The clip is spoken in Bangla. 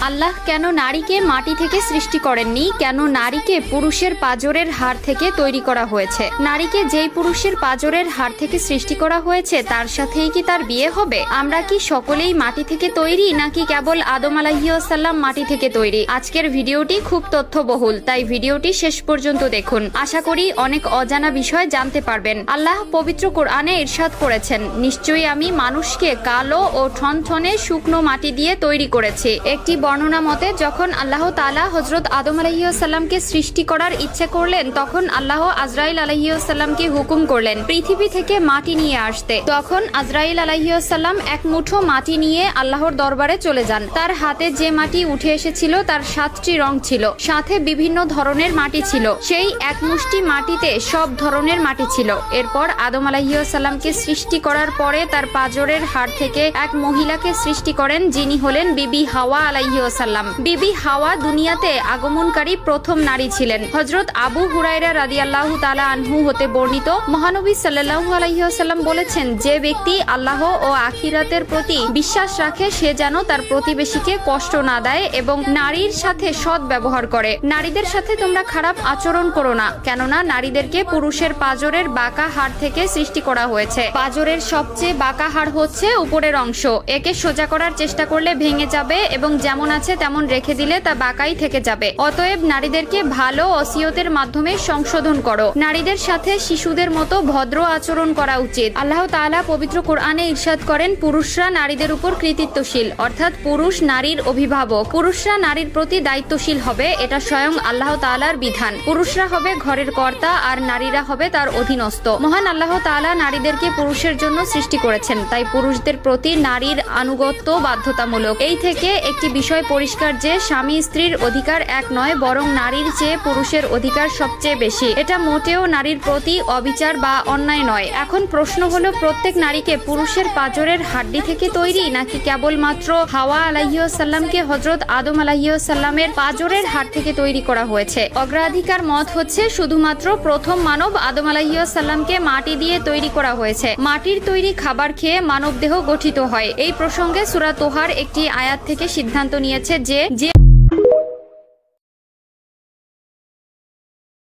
আল্লাহ কেন নারীকে মাটি থেকে সৃষ্টি করেননি? কেন নারীকে পুরুষের পাঁজরের হাড় থেকে তৈরি করা হয়েছে? নারীকে যেই পুরুষের পাঁজরের হাড় থেকে সৃষ্টি করা হয়েছে তার সাথেই কি তার বিয়ে হবে? আমরা কি সকলেই মাটি থেকে তৈরি, নাকি কেবল আদম আলাইহিস সালাম মাটি থেকে তৈরি? আজকের ভিডিওটি খুব তথ্যবহুল, তাই ভিডিওটি শেষ পর্যন্ত দেখুন। আশা করি অনেক অজানা বিষয় জানতে পারবেন। আল্লাহ পবিত্র কোরআনে ইরশাদ করেছেন, নিশ্চয়ই আমি মানুষকে কালো ও ঠনঠনে শুকনো মাটি দিয়ে তৈরি করেছি। একটি বর্ণনা মতে যখন আল্লাহ তাআলা হযরত আদম আলাইহিস সালামকে সৃষ্টি করার ইচ্ছে করলেন, তখন আল্লাহ আজরাইল আলাইহিস সালামকে হুকুম করলেন পৃথিবী থেকে মাটি নিয়ে আসতে। তখন আজরাইল আলাইহিস সালাম এক মুঠো মাটি নিয়ে আল্লাহর দরবারে চলে যান। তার হাতে যে মাটি উঠে এসেছিল তার 7টি রং ছিল, সাথে বিভিন্ন ধরনের মাটি ছিল। সেই এক মুষ্টি মাটিতে সব ধরনের মাটি ছিল। এরপর আদম আলাইহিস সালামকে সৃষ্টি করার পরে তার পাঁজরের হাড় থেকে এক মহিলাকে সৃষ্টি করেন, যিনি হলেন বিবি হাওয়া আলাইহিস সালাম। বিবি হাওয়া দুনিয়াতে আগমনকারী প্রথম নারী ছিলেন। হযরত আবু হুরায়রা রাদিয়াল্লাহু তাআলা আনহু হতে বর্ণিত, মহানবী সাল্লাল্লাহু আলাইহি ওয়াসাল্লাম বলেছেন, যে ব্যক্তি আল্লাহ ও আখিরাতের প্রতি বিশ্বাস রাখে সে যেন তার প্রতিবেশীকে কষ্ট না দেয় এবং নারীর সাথে সৎ ব্যবহার করে। নারীদের সাথে তোমরা খারাপ আচরণ করো না, কেননা নারীদেরকে পুরুষের পাঁজরের বাঁকা হাড় থেকে সৃষ্টি করা হয়েছে। পাঁজরের সবচেয়ে বাঁকা হাড় হচ্ছে উপরের অংশ। একে সোজা করার চেষ্টা করলে ভেঙে যাবে এবং যেমন আছে তেমন রেখে দিলে তা বাঁকাই থেকে যাবে। অতএব নারীদেরকে ভালো ওসিয়তের মাধ্যমে সংশোধন করো। নারীদের সাথে শিশুদের মতো ভদ্র আচরণ করা উচিত। আল্লাহ তাআলা পবিত্র কোরআনে ইরশাদ করেন, পুরুষরা নারীদের উপর কৃতিত্বশীল, অর্থাৎ পুরুষ নারীর অভিভাবক। পুরুষরা নারীর প্রতি দায়িত্বশীল হবে, এটা স্বয়ং আল্লাহ তাআলার বিধান। পুরুষরা হবে ঘরের কর্তা আর নারীরা হবে তার অধীনস্থ। মহান আল্লাহ তাআলা নারীদেরকে পুরুষের জন্য সৃষ্টি করেছেন, তাই পুরুষদের প্রতি নারীর আনুগত্য বাধ্যতামূলক। এই থেকে একটি বিষয় পরিষ্কার যে স্বামী স্ত্রীর অধিকার এক নয়, বরং নারীর চেয়ে পুরুষের অধিকার সবচেয়ে বেশি। এটা মোটেও নারীর প্রতি অবিচার বা অন্যায় নয়। এখন প্রশ্ন হলো, প্রত্যেক নারীকে পুরুষের পাঁজরের হাড্ডি থেকে তৈরি, নাকি কেবলমাত্র হাওয়া আলাইহিস সালামকে হযরত আদম আলাইহিস সালামের পাঁজরের হাড় থেকে তৈরি করা হয়েছে? অগ্রাধিকার মত হচ্ছে শুধুমাত্র প্রথম মানব আদম আলাইহিস সালামকে মাটি দিয়ে তৈরি করা হয়েছে। মাটির তৈরি খাবার খেয়ে মানব দেহ গঠিত হয়। এই প্রসঙ্গে সূরা তোহার একটি আয়াত থেকে সিদ্ধান্ত নিয়েছে যে